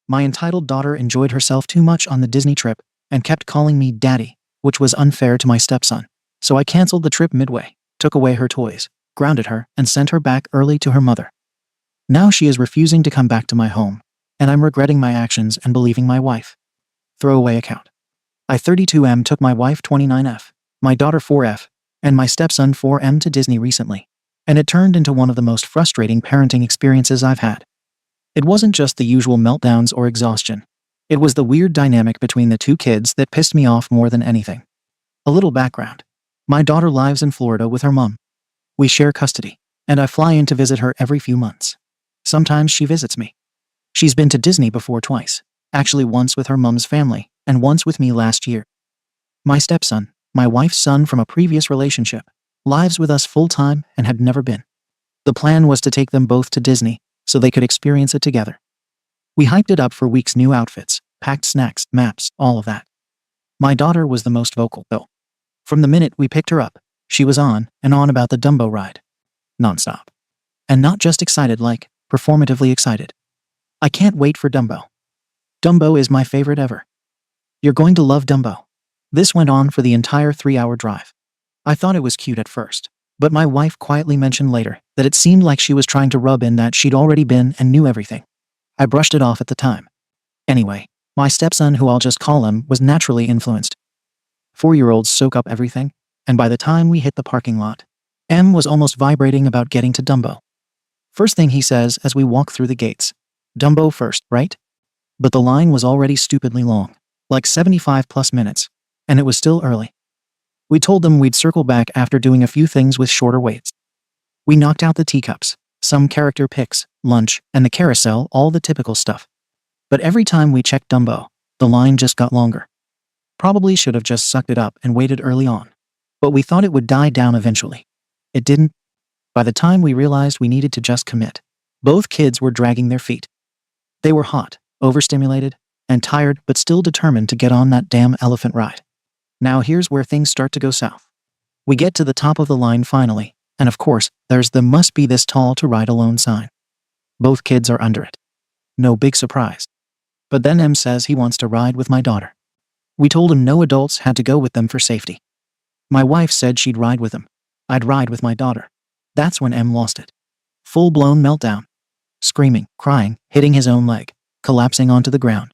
My entitled daughter enjoyed herself too much on the Disney trip and kept calling me daddy, which was unfair to my stepson. So I canceled the trip midway, took away her toys, grounded her, and sent her back early to her mother. Now she is refusing to come back to my home, and I'm regretting my actions and believing my wife. Throwaway account. I 32M took my wife 29F, my daughter 4F, and my stepson 4M to Disney recently, and it turned into one of the most frustrating parenting experiences I've had. It wasn't just the usual meltdowns or exhaustion. It was the weird dynamic between the two kids that pissed me off more than anything. A little background. My daughter lives in Florida with her mom. We share custody, and I fly in to visit her every few months. Sometimes she visits me. She's been to Disney before twice, actually once with her mom's family, and once with me last year. My stepson, my wife's son from a previous relationship, lives with us full-time and had never been. The plan was to take them both to Disney so they could experience it together. We hyped it up for weeks, new outfits, packed snacks, maps, all of that. My daughter was the most vocal, though. From the minute we picked her up, she was on and on about the Dumbo ride. Nonstop. And not just excited, like, performatively excited. I can't wait for Dumbo. Dumbo is my favorite ever. You're going to love Dumbo. This went on for the entire 3-hour drive. I thought it was cute at first, but my wife quietly mentioned later that it seemed like she was trying to rub in that she'd already been and knew everything. I brushed it off at the time. Anyway, my stepson, who I'll just call him, was naturally influenced. 4-year-olds soak up everything, and by the time we hit the parking lot, M was almost vibrating about getting to Dumbo. First thing he says as we walk through the gates, Dumbo first, right? But the line was already stupidly long, like 75+ minutes, and it was still early. We told them we'd circle back after doing a few things with shorter waits. We knocked out the teacups, some character picks, lunch, and the carousel, all the typical stuff. But every time we checked Dumbo, the line just got longer. Probably should have just sucked it up and waited early on. But we thought it would die down eventually. It didn't. By the time we realized we needed to just commit, both kids were dragging their feet. They were hot, overstimulated, and tired, but still determined to get on that damn elephant ride. Now here's where things start to go south. We get to the top of the line finally, and of course, there's the "must be this tall to ride alone" sign. Both kids are under it. No big surprise. But then M says he wants to ride with my daughter. We told him no adults had to go with them for safety. My wife said she'd ride with him. I'd ride with my daughter. That's when M lost it. Full-blown meltdown. Screaming, crying, hitting his own leg, collapsing onto the ground.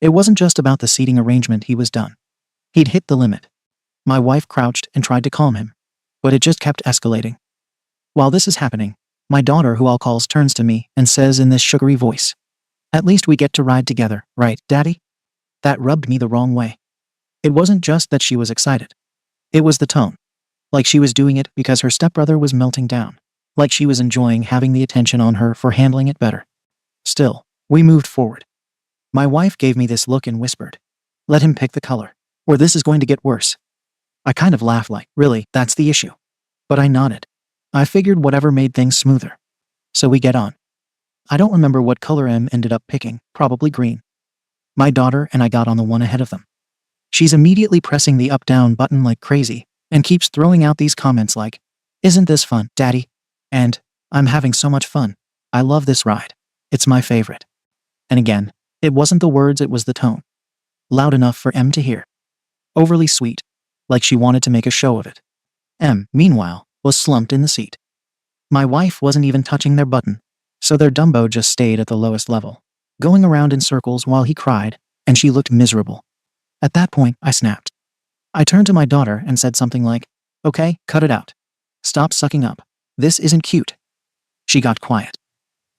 It wasn't just about the seating arrangement, he was done. He'd hit the limit. My wife crouched and tried to calm him, but it just kept escalating. While this is happening, my daughter, who I'll call, turns to me and says in this sugary voice, "At least we get to ride together, right, Daddy?" That rubbed me the wrong way. It wasn't just that she was excited. It was the tone. Like she was doing it because her stepbrother was melting down. Like she was enjoying having the attention on her for handling it better. Still, we moved forward. My wife gave me this look and whispered, "Let him pick the color, or this is going to get worse." I kind of laughed like, "Really, that's the issue?" But I nodded. I figured whatever made things smoother. So we get on. I don't remember what color M ended up picking, probably green. My daughter and I got on the one ahead of them. She's immediately pressing the up-down button like crazy and keeps throwing out these comments like, "Isn't this fun, Daddy?" And, "I'm having so much fun. I love this ride. It's my favorite." And again, it wasn't the words, it was the tone. Loud enough for M to hear. Overly sweet, like she wanted to make a show of it. M, meanwhile, was slumped in the seat. My wife wasn't even touching their button, so their Dumbo just stayed at the lowest level, going around in circles while he cried, and she looked miserable. At that point, I snapped. I turned to my daughter and said something like, "Okay, cut it out. Stop sucking up. This isn't cute." She got quiet.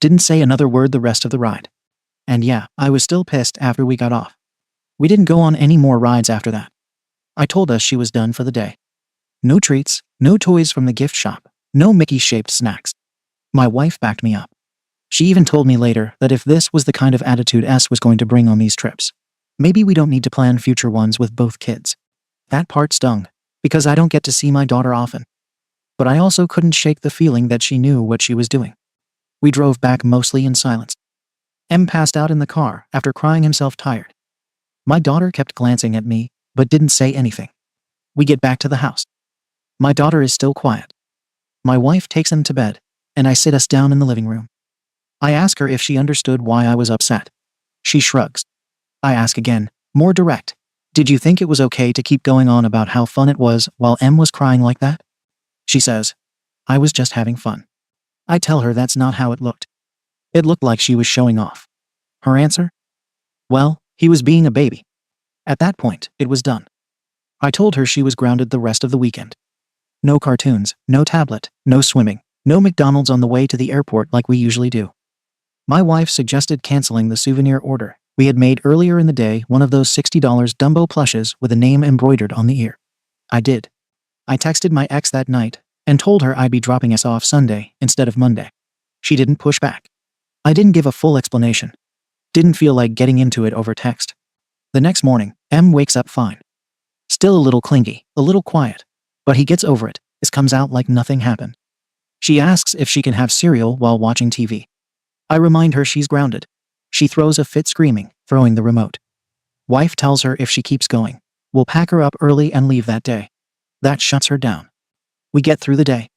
Didn't say another word the rest of the ride. And yeah, I was still pissed after we got off. We didn't go on any more rides after that. I told us she was done for the day. No treats, no toys from the gift shop, no Mickey-shaped snacks. My wife backed me up. She even told me later that if this was the kind of attitude S was going to bring on these trips, maybe we don't need to plan future ones with both kids. That part stung, because I don't get to see my daughter often. But I also couldn't shake the feeling that she knew what she was doing. We drove back mostly in silence. M passed out in the car after crying himself tired. My daughter kept glancing at me, but didn't say anything. We get back to the house. My daughter is still quiet. My wife takes them to bed, and I sit us down in the living room. I ask her if she understood why I was upset. She shrugs. I ask again, more direct. Did you think it was okay to keep going on about how fun it was while Em was crying like that? She says, I was just having fun. I tell her that's not how it looked. It looked like she was showing off. Her answer? Well, he was being a baby. At that point, it was done. I told her she was grounded the rest of the weekend. No cartoons, no tablet, no swimming, no McDonald's on the way to the airport like we usually do. My wife suggested canceling the souvenir order we had made earlier in the day, one of those $60 Dumbo plushes with a name embroidered on the ear. I did. I texted my ex that night and told her I'd be dropping us off Sunday instead of Monday. She didn't push back. I didn't give a full explanation. Didn't feel like getting into it over text. The next morning, Em wakes up fine. Still a little clingy, a little quiet, but he gets over it. It comes out like nothing happened. She asks if she can have cereal while watching TV. I remind her she's grounded. She throws a fit screaming, throwing the remote. Wife tells her if she keeps going, we'll pack her up early and leave that day. That shuts her down. We get through the day.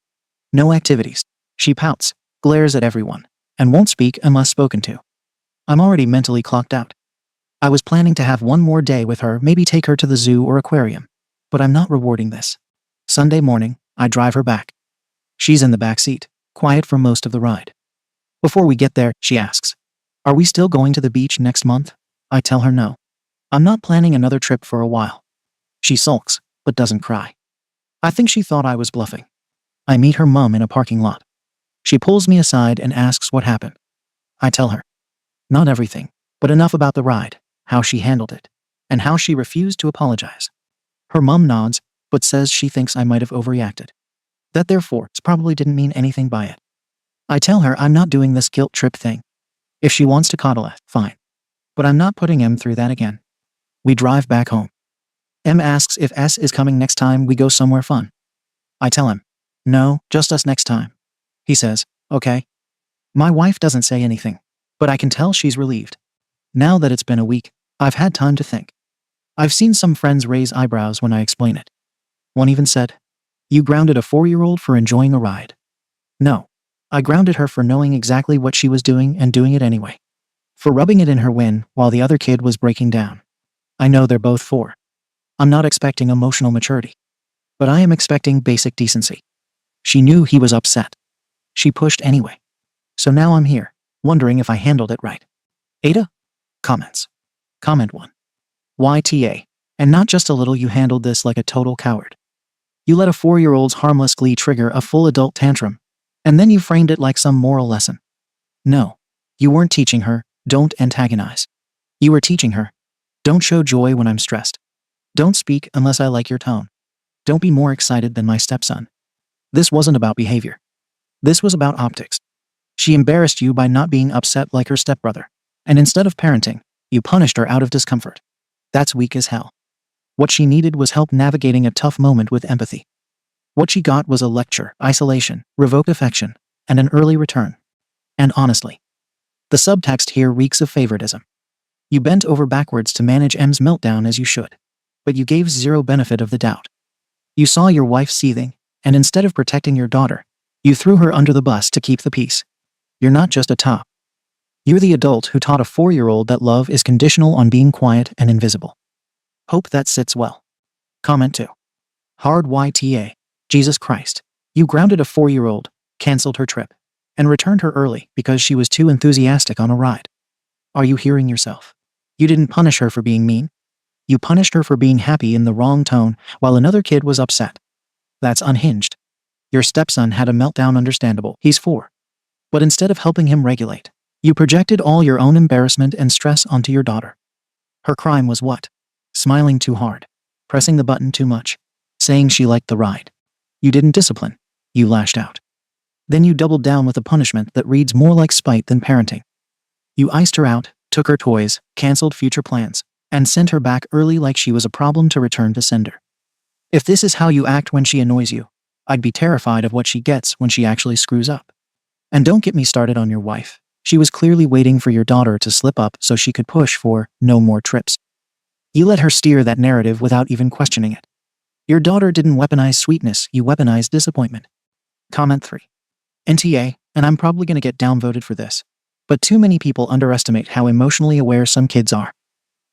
No activities. She pouts, glares at everyone, and won't speak unless spoken to. I'm already mentally clocked out. I was planning to have one more day with her, maybe take her to the zoo or aquarium, but I'm not rewarding this. Sunday morning, I drive her back. She's in the back seat, quiet for most of the ride. Before we get there, she asks, are we still going to the beach next month? I tell her no. I'm not planning another trip for a while. She sulks, but doesn't cry. I think she thought I was bluffing. I meet her mom in a parking lot. She pulls me aside and asks what happened. I tell her. Not everything, but enough about the ride, how she handled it, and how she refused to apologize. Her mom nods, but says she thinks I might have overreacted. That therefore probably didn't mean anything by it. I tell her I'm not doing this guilt trip thing. If she wants to coddle us, fine. But I'm not putting Em through that again. We drive back home. Em asks if S is coming next time we go somewhere fun. I tell him, no, just us next time. He says, okay. My wife doesn't say anything, but I can tell she's relieved. Now that it's been a week, I've had time to think. I've seen some friends raise eyebrows when I explain it. One even said, you grounded a 4-year-old for enjoying a ride. No. I grounded her for knowing exactly what she was doing and doing it anyway. For rubbing it in her win while the other kid was breaking down. I know they're both 4. I'm not expecting emotional maturity. But I am expecting basic decency. She knew he was upset. She pushed anyway. So now I'm here, wondering if I handled it right. Ada? Comments. Comment 1. YTA. And not just a little, you handled this like a total coward. You let a 4-year-old's harmless glee trigger a full adult tantrum. And then you framed it like some moral lesson. No. You weren't teaching her, don't antagonize. You were teaching her, don't show joy when I'm stressed. Don't speak unless I like your tone. Don't be more excited than my stepson. This wasn't about behavior. This was about optics. She embarrassed you by not being upset like her stepbrother. And instead of parenting, you punished her out of discomfort. That's weak as hell. What she needed was help navigating a tough moment with empathy. What she got was a lecture, isolation, revoked affection, and an early return. And honestly, the subtext here reeks of favoritism. You bent over backwards to manage Em's meltdown as you should, but you gave zero benefit of the doubt. You saw your wife seething, and instead of protecting your daughter, you threw her under the bus to keep the peace. You're not just a top. You're the adult who taught a 4-year-old that love is conditional on being quiet and invisible. Hope that sits well. Comment 2. Hard YTA. Jesus Christ. You grounded a 4-year-old, canceled her trip, and returned her early because she was too enthusiastic on a ride. Are you hearing yourself? You didn't punish her for being mean. You punished her for being happy in the wrong tone while another kid was upset. That's unhinged. Your stepson had a meltdown, understandable. He's 4. But instead of helping him regulate, you projected all your own embarrassment and stress onto your daughter. Her crime was what? Smiling too hard, pressing the button too much, saying she liked the ride. You didn't discipline. You lashed out. Then you doubled down with a punishment that reads more like spite than parenting. You iced her out, took her toys, canceled future plans, and sent her back early like she was a problem to return to sender. If this is how you act when she annoys you, I'd be terrified of what she gets when she actually screws up. And don't get me started on your wife. She was clearly waiting for your daughter to slip up so she could push for no more trips. You let her steer that narrative without even questioning it. Your daughter didn't weaponize sweetness, you weaponized disappointment. Comment 3. NTA, and I'm probably going to get downvoted for this. But too many people underestimate how emotionally aware some kids are.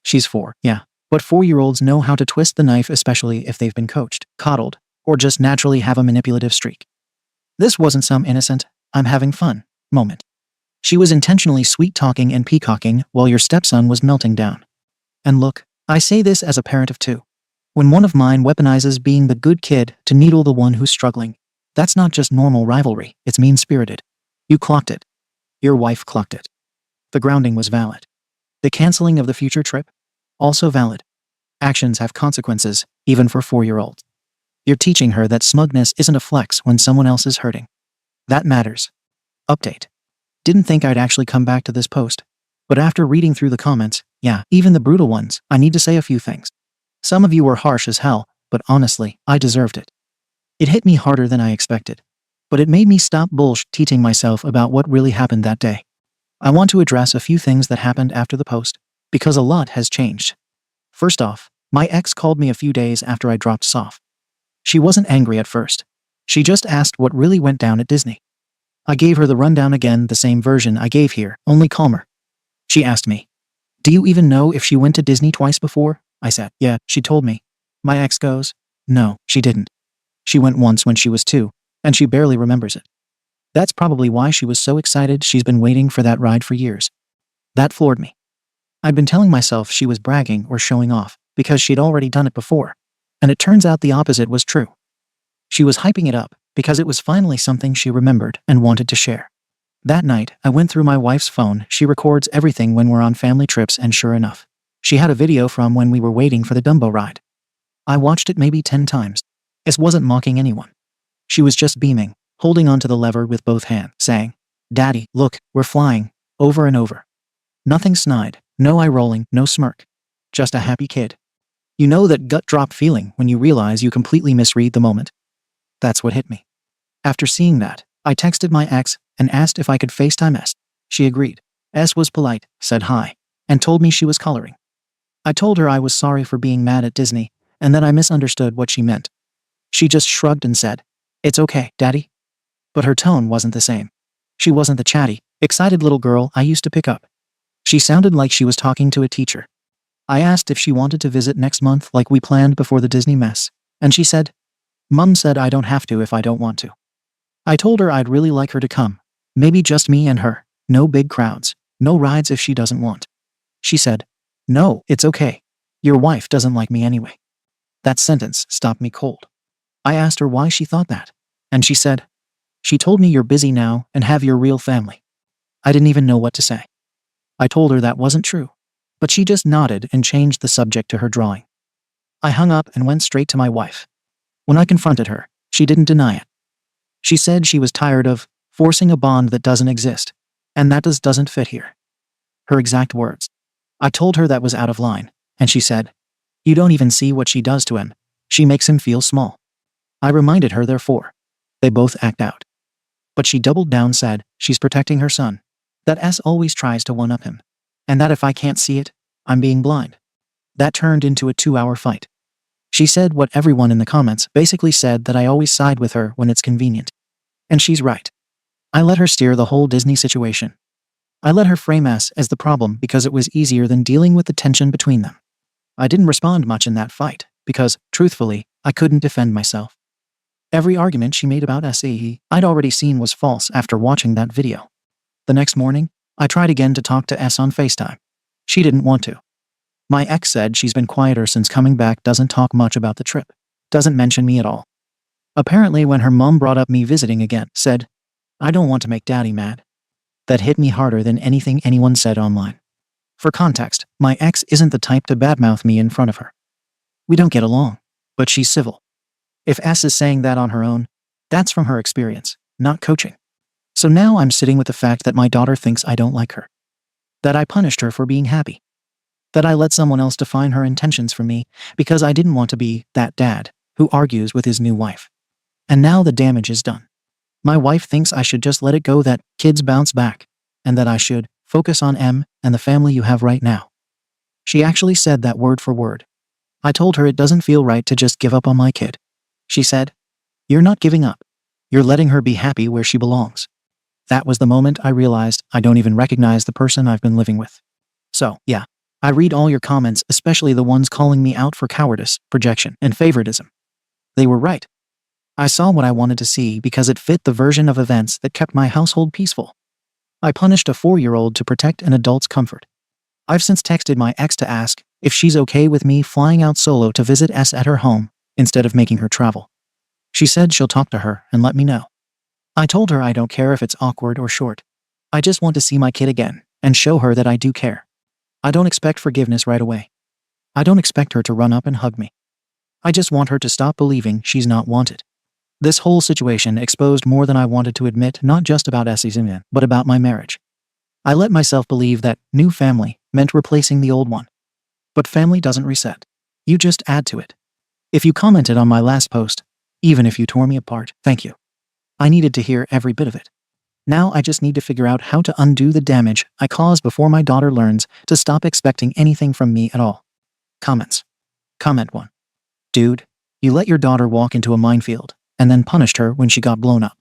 She's 4, yeah. But 4-year-olds know how to twist the knife, especially if they've been coached, coddled, or just naturally have a manipulative streak. This wasn't some innocent, I'm having fun moment. She was intentionally sweet-talking and peacocking while your stepson was melting down. And look, I say this as a parent of 2. When one of mine weaponizes being the good kid to needle the one who's struggling, that's not just normal rivalry, it's mean-spirited. You clocked it. Your wife clocked it. The grounding was valid. The canceling of the future trip? Also valid. Actions have consequences, even for 4-year-olds. You're teaching her that smugness isn't a flex when someone else is hurting. That matters. Update. Didn't think I'd actually come back to this post. But after reading through the comments, yeah, even the brutal ones, I need to say a few things. Some of you were harsh as hell, but honestly, I deserved it. It hit me harder than I expected. But it made me stop bullshitting myself about what really happened that day. I want to address a few things that happened after the post, because a lot has changed. First off, my ex called me a few days after I dropped Sof. She wasn't angry at first. She just asked what really went down at Disney. I gave her the rundown again, the same version I gave here, only calmer. She asked me, "Do you even know if she went to Disney twice before?" I said, "Yeah, she told me." My ex goes, "No, she didn't. She went once when she was 2, and she barely remembers it. That's probably why she was so excited. She's been waiting for that ride for years." That floored me. I'd been telling myself she was bragging or showing off because she'd already done it before, and it turns out the opposite was true. She was hyping it up because it was finally something she remembered and wanted to share. That night, I went through my wife's phone. She records everything when we're on family trips, and sure enough, she had a video from when we were waiting for the Dumbo ride. I watched it maybe 10 times. It wasn't mocking anyone. She was just beaming, holding onto the lever with both hands, saying, "Daddy, look, we're flying," over and over. Nothing snide, no eye rolling, no smirk. Just a happy kid. You know that gut drop feeling when you realize you completely misread the moment? That's what hit me. After seeing that, I texted my ex and asked if I could FaceTime S. She agreed. S was polite, said hi, and told me she was coloring. I told her I was sorry for being mad at Disney and that I misunderstood what she meant. She just shrugged and said, "It's okay, Daddy." But her tone wasn't the same. She wasn't the chatty, excited little girl I used to pick up. She sounded like she was talking to a teacher. I asked if she wanted to visit next month like we planned before the Disney mess, and she said, "Mum said I don't have to if I don't want to." I told her I'd really like her to come. Maybe just me and her. No big crowds. No rides if she doesn't want. She said, "No, it's okay. Your wife doesn't like me anyway." That sentence stopped me cold. I asked her why she thought that, and she said, "She told me you're busy now and have your real family." I didn't even know what to say. I told her that wasn't true, but she just nodded and changed the subject to her drawing. I hung up and went straight to my wife. When I confronted her, she didn't deny it. She said she was tired of forcing a bond that doesn't exist, and that doesn't fit here. Her exact words. I told her that was out of line, and she said, "You don't even see what she does to him. She makes him feel small." I reminded her therefore. They both act out. But she doubled down, said she's protecting her son, that S always tries to one-up him, and that if I can't see it, I'm being blind. That turned into a 2-hour fight. She said what everyone in the comments basically said, that I always side with her when it's convenient. And she's right. I let her steer the whole Disney situation. I let her frame S as the problem because it was easier than dealing with the tension between them. I didn't respond much in that fight because, truthfully, I couldn't defend myself. Every argument she made about SAE I'd already seen was false after watching that video. The next morning, I tried again to talk to S on FaceTime. She didn't want to. My ex said she's been quieter since coming back, doesn't talk much about the trip, doesn't mention me at all. Apparently when her mom brought up me visiting again, said, "I don't want to make Daddy mad." That hit me harder than anything anyone said online. For context, my ex isn't the type to badmouth me in front of her. We don't get along, but she's civil. If S is saying that on her own, that's from her experience, not coaching. So now I'm sitting with the fact that my daughter thinks I don't like her. That I punished her for being happy. That I let someone else define her intentions for me because I didn't want to be that dad who argues with his new wife. And now the damage is done. My wife thinks I should just let it go, that kids bounce back, and that I should focus on M and the family you have right now. She actually said that word for word. I told her it doesn't feel right to just give up on my kid. She said, "You're not giving up. You're letting her be happy where she belongs." That was the moment I realized I don't even recognize the person I've been living with. So, yeah, I read all your comments, especially the ones calling me out for cowardice, projection, and favoritism. They were right. I saw what I wanted to see because it fit the version of events that kept my household peaceful. I punished a 4-year-old to protect an adult's comfort. I've since texted my ex to ask if she's okay with me flying out solo to visit S at her home instead of making her travel. She said she'll talk to her and let me know. I told her I don't care if it's awkward or short. I just want to see my kid again and show her that I do care. I don't expect forgiveness right away. I don't expect her to run up and hug me. I just want her to stop believing she's not wanted. This whole situation exposed more than I wanted to admit, not just about Essie's but about my marriage. I let myself believe that new family meant replacing the old one. But family doesn't reset. You just add to it. If you commented on my last post, even if you tore me apart, thank you. I needed to hear every bit of it. Now I just need to figure out how to undo the damage I caused before my daughter learns to stop expecting anything from me at all. Comments. Comment 1. Dude, you let your daughter walk into a minefield and then punished her when she got blown up.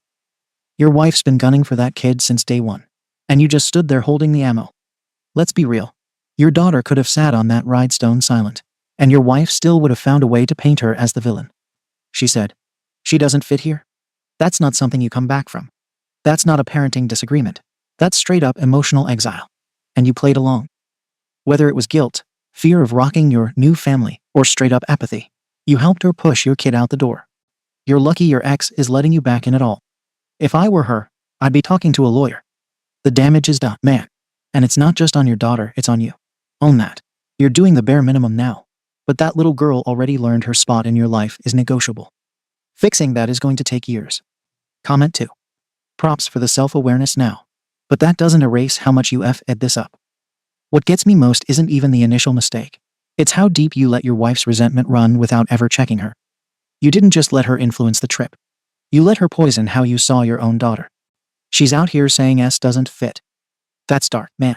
Your wife's been gunning for that kid since day one, and you just stood there holding the ammo. Let's be real. Your daughter could have sat on that rhinestone silent, and your wife still would have found a way to paint her as the villain. She said, "She doesn't fit here." That's not something you come back from. That's not a parenting disagreement. That's straight up emotional exile. And you played along. Whether it was guilt, fear of rocking your new family, or straight up apathy, you helped her push your kid out the door. You're lucky your ex is letting you back in at all. If I were her, I'd be talking to a lawyer. The damage is done, man. And it's not just on your daughter, it's on you. Own that. You're doing the bare minimum now. But that little girl already learned her spot in your life is negotiable. Fixing that is going to take years. Comment 2. Props for the self-awareness now. But that doesn't erase how much you F'd this up. What gets me most isn't even the initial mistake. It's how deep you let your wife's resentment run without ever checking her. You didn't just let her influence the trip. You let her poison how you saw your own daughter. She's out here saying S doesn't fit. That's dark, man.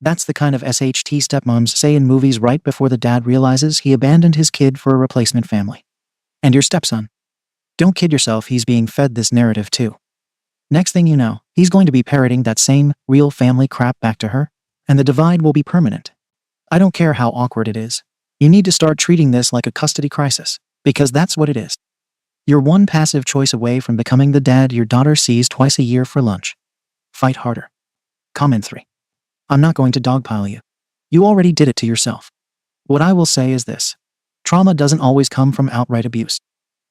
That's the kind of SHT stepmoms say in movies right before the dad realizes he abandoned his kid for a replacement family. And your stepson. Don't kid yourself, he's being fed this narrative too. Next thing you know, he's going to be parroting that same real family crap back to her, and the divide will be permanent. I don't care how awkward it is. You need to start treating this like a custody crisis, because that's what it is. You're one passive choice away from becoming the dad your daughter sees twice a year for lunch. Fight harder. Comment 3. I'm not going to dogpile you. You already did it to yourself. What I will say is this. Trauma doesn't always come from outright abuse.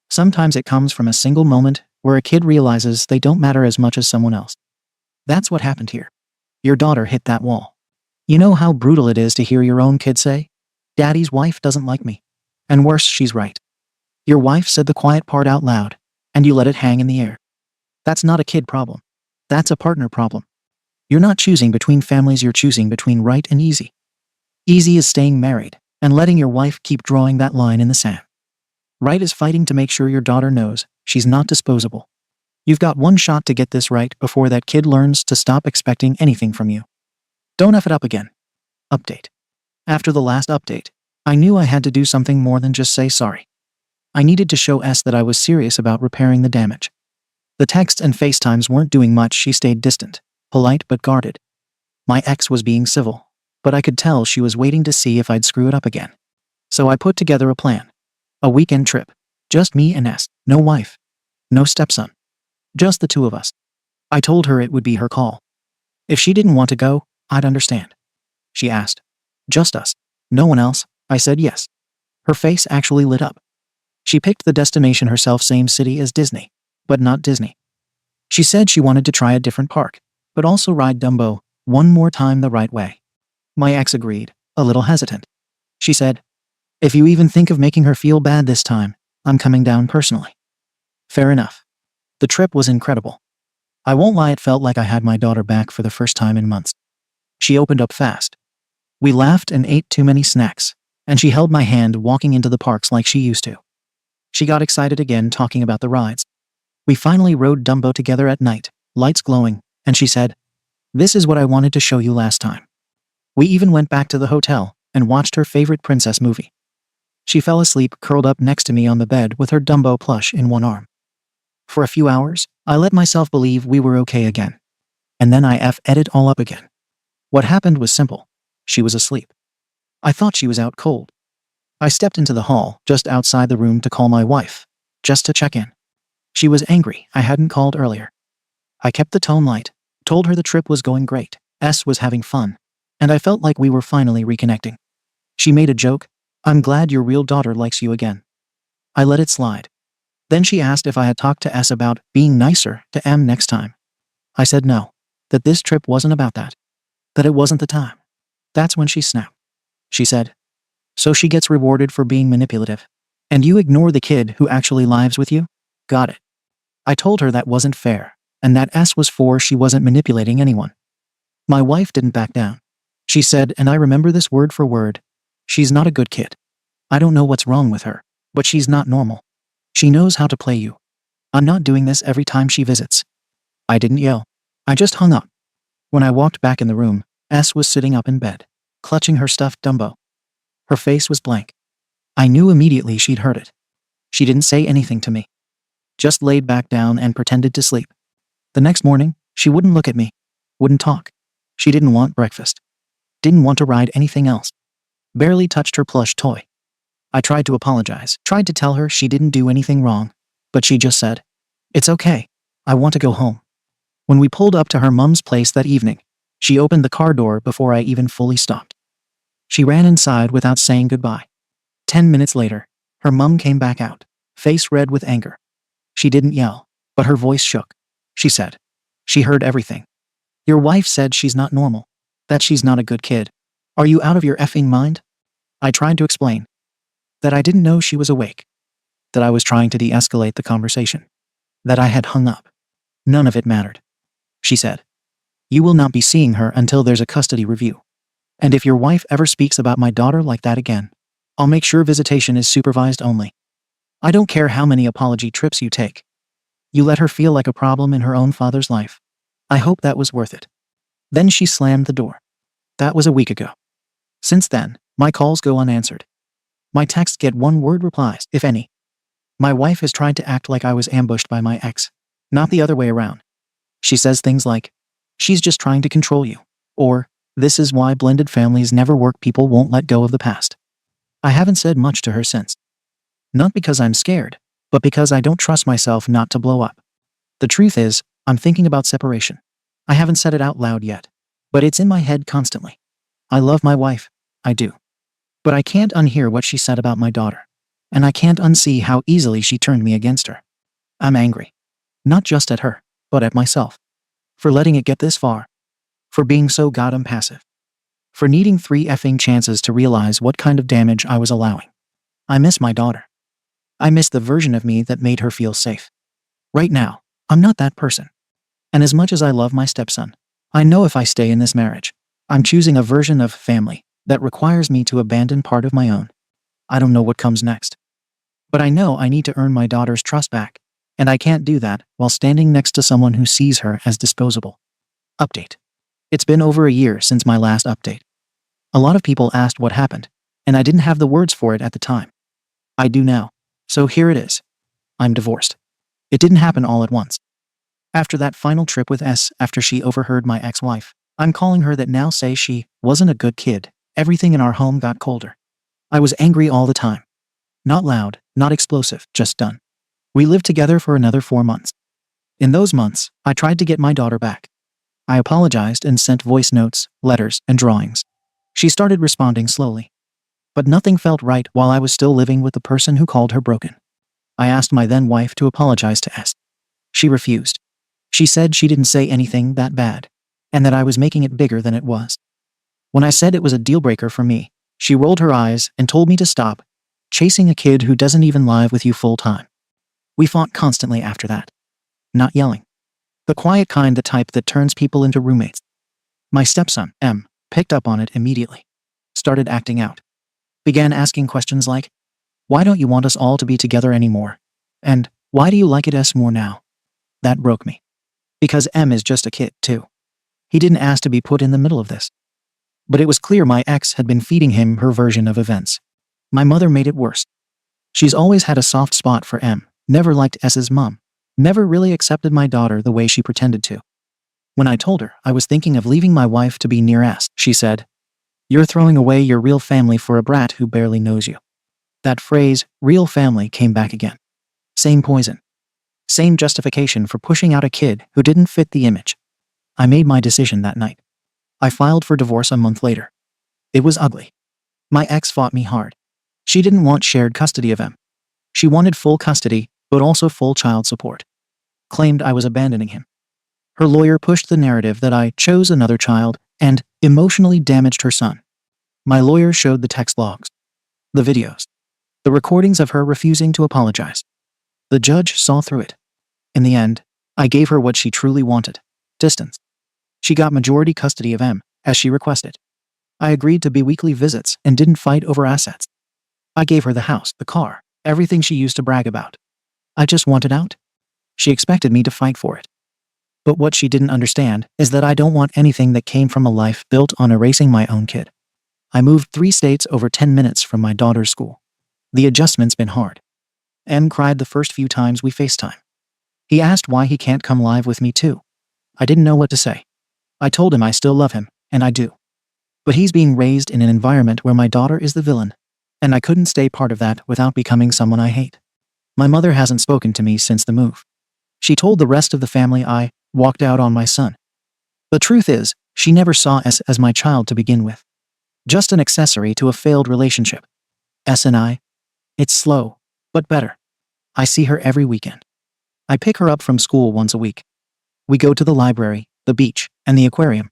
Sometimes it comes from a single moment where a kid realizes they don't matter as much as someone else. That's what happened here. Your daughter hit that wall. You know how brutal it is to hear your own kid say, "Daddy's wife doesn't like me." And worse, she's right. Your wife said the quiet part out loud, and you let it hang in the air. That's not a kid problem. That's a partner problem. You're not choosing between families, you're choosing between right and easy. Easy is staying married and letting your wife keep drawing that line in the sand. Right is fighting to make sure your daughter knows she's not disposable. You've got one shot to get this right before that kid learns to stop expecting anything from you. Don't F it up again. Update. After the last update, I knew I had to do something more than just say sorry. I needed to show S that I was serious about repairing the damage. The texts and FaceTimes weren't doing much, she stayed distant, polite but guarded. My ex was being civil, but I could tell she was waiting to see if I'd screw it up again. So I put together a plan. A weekend trip. Just me and S. No wife. No stepson. Just the two of us. I told her it would be her call. If she didn't want to go, I'd understand. She asked. Just us. No one else? I said yes. Her face actually lit up. She picked the destination herself, same city as Disney, but not Disney. She said she wanted to try a different park, but also ride Dumbo one more time the right way. My ex agreed, a little hesitant. She said, "If you even think of making her feel bad this time, I'm coming down personally." Fair enough. The trip was incredible. I won't lie, it felt like I had my daughter back for the first time in months. She opened up fast. We laughed and ate too many snacks, and she held my hand walking into the parks like she used to. She got excited again talking about the rides. We finally rode Dumbo together at night, lights glowing, and she said, "This is what I wanted to show you last time." We even went back to the hotel and watched her favorite princess movie. She fell asleep curled up next to me on the bed with her Dumbo plush in one arm. For a few hours, I let myself believe we were okay again. and then I F'd it all up again. What happened was simple. She was asleep. I thought she was out cold. I stepped into the hall, just outside the room to call my wife, just to check in. She was angry I hadn't called earlier. I kept the tone light, told her the trip was going great, S was having fun, and I felt like we were finally reconnecting. She made a joke, "I'm glad your real daughter likes you again." I let it slide. Then she asked if I had talked to S about being nicer to M next time. I said no, that this trip wasn't about that, that it wasn't the time. That's when she snapped. She said, "So she gets rewarded for being manipulative, and you ignore the kid who actually lives with you? Got it." I told her that wasn't fair, and that S was for she wasn't manipulating anyone. My wife didn't back down. She said, and I remember this word for word, "She's not a good kid. I don't know what's wrong with her, but she's not normal. She knows how to play you. I'm not doing this every time she visits." I didn't yell. I just hung up. When I walked back in the room, S was sitting up in bed, clutching her stuffed Dumbo. Her face was blank. I knew immediately she'd heard it. She didn't say anything to me, just laid back down and pretended to sleep. The next morning, she wouldn't look at me, wouldn't talk. She didn't want breakfast. Didn't want to ride anything else. Barely touched her plush toy. I tried to apologize, tried to tell her she didn't do anything wrong, but she just said, "It's okay. I want to go home." When we pulled up to her mom's place that evening, she opened the car door before I even fully stopped. She ran inside without saying goodbye. 10 minutes later, her mom came back out, face red with anger. She didn't yell, but her voice shook. She said, "She heard everything. Your wife said she's not normal, that she's not a good kid. Are you out of your effing mind?" I tried to explain that I didn't know she was awake, that I was trying to de-escalate the conversation, that I had hung up. None of it mattered. She said, "You will not be seeing her until there's a custody review. And if your wife ever speaks about my daughter like that again, I'll make sure visitation is supervised only. I don't care how many apology trips you take. You let her feel like a problem in her own father's life. I hope that was worth it." Then she slammed the door. That was a week ago. Since then, my calls go unanswered. My texts get one-word replies, if any. My wife has tried to act like I was ambushed by my ex, not the other way around. She says things like, "She's just trying to control you," or, "This is why blended families never work, people won't let go of the past." I haven't said much to her since. Not because I'm scared, but because I don't trust myself not to blow up. The truth is, I'm thinking about separation. I haven't said it out loud yet, but it's in my head constantly. I love my wife, I do. But I can't unhear what she said about my daughter, and I can't unsee how easily she turned me against her. I'm angry. Not just at her, but at myself. For letting it get this far. For being so goddamn passive. For needing 3 effing chances to realize what kind of damage I was allowing. I miss my daughter. I miss the version of me that made her feel safe. Right now, I'm not that person. And as much as I love my stepson, I know if I stay in this marriage, I'm choosing a version of family that requires me to abandon part of my own. I don't know what comes next. But I know I need to earn my daughter's trust back, and I can't do that while standing next to someone who sees her as disposable. Update. It's been over a year since my last update. A lot of people asked what happened, and I didn't have the words for it at the time. I do now. So here it is. I'm divorced. It didn't happen all at once. After that final trip with S, after she overheard my ex-wife, I'm calling her that now say she wasn't a good kid, everything in our home got colder. I was angry all the time. Not loud, not explosive, just done. We lived together for another 4 months. In those months, I tried to get my daughter back. I apologized and sent voice notes, letters, and drawings. She started responding slowly. But nothing felt right while I was still living with the person who called her broken. I asked my then wife to apologize to S. She refused. She said she didn't say anything that bad, and that I was making it bigger than it was. When I said it was a deal breaker for me, she rolled her eyes and told me to stop chasing a kid who doesn't even live with you full time. We fought constantly after that. Not yelling. The quiet kind, the type that turns people into roommates. My stepson, M, picked up on it immediately. Started acting out. Began asking questions like, "Why don't you want us all to be together anymore?" And, "Why do you like it S more now?" That broke me. Because M is just a kid, too. He didn't ask to be put in the middle of this. But it was clear my ex had been feeding him her version of events. My mother made it worse. She's always had a soft spot for M, never liked S's mom, never really accepted my daughter the way she pretended to. When I told her I was thinking of leaving my wife to be near us, she said, "You're throwing away your real family for a brat who barely knows you." That phrase, real family, came back again. Same poison. Same justification for pushing out a kid who didn't fit the image. I made my decision that night. I filed for divorce a month later. It was ugly. My ex fought me hard. She didn't want shared custody of him. She wanted full custody, but also full child support. Claimed I was abandoning him. Her lawyer pushed the narrative that I chose another child and emotionally damaged her son. My lawyer showed the text logs, the videos, the recordings of her refusing to apologize. The judge saw through it. In the end, I gave her what she truly wanted: distance. She got majority custody of M, as she requested. I agreed to bi-weekly visits and didn't fight over assets. I gave her the house, the car, everything she used to brag about. I just wanted out. She expected me to fight for it. But what she didn't understand is that I don't want anything that came from a life built on erasing my own kid. I moved 3 states over 10 minutes from my daughter's school. The adjustment's been hard. M cried the first few times we FaceTime. He asked why he can't come live with me too. I didn't know what to say. I told him I still love him, and I do. But he's being raised in an environment where my daughter is the villain, and I couldn't stay part of that without becoming someone I hate. My mother hasn't spoken to me since the move. She told the rest of the family I walked out on my son. The truth is, she never saw S as my child to begin with. Just an accessory to a failed relationship. S and I. It's slow, but better. I see her every weekend. I pick her up from school once a week. We go to the library, the beach, and the aquarium.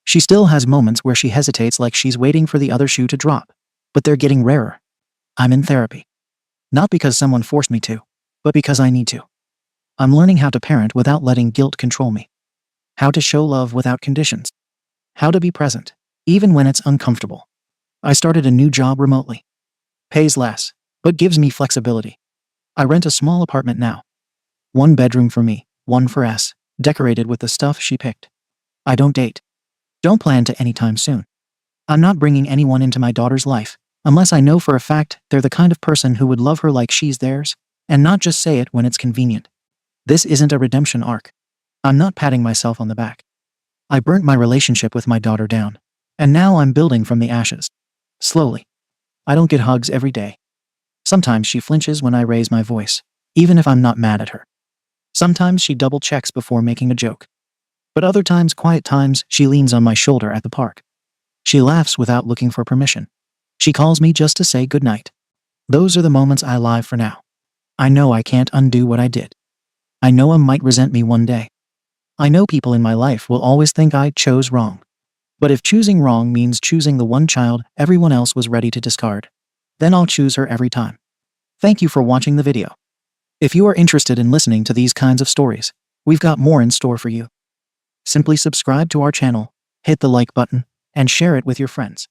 She still has moments where she hesitates, like she's waiting for the other shoe to drop, but they're getting rarer. I'm in therapy. Not because someone forced me to, but because I need to. I'm learning how to parent without letting guilt control me. How to show love without conditions. How to be present, even when it's uncomfortable. I started a new job remotely. Pays less, but gives me flexibility. I rent a small apartment now. 1 bedroom for me, 1 for S, decorated with the stuff she picked. I don't date. Don't plan to anytime soon. I'm not bringing anyone into my daughter's life, unless I know for a fact they're the kind of person who would love her like she's theirs, and not just say it when it's convenient. This isn't a redemption arc. I'm not patting myself on the back. I burnt my relationship with my daughter down, and now I'm building from the ashes. Slowly. I don't get hugs every day. Sometimes she flinches when I raise my voice, even if I'm not mad at her. Sometimes she double checks before making a joke. But other times, quiet times, she leans on my shoulder at the park. She laughs without looking for permission. She calls me just to say goodnight. Those are the moments I live for now. I know I can't undo what I did. I know might resent me one day. I know people in my life will always think I chose wrong. But if choosing wrong means choosing the one child everyone else was ready to discard, then I'll choose her every time. Thank you for watching the video. If you are interested in listening to these kinds of stories, we've got more in store for you. Simply subscribe to our channel, hit the like button, and share it with your friends.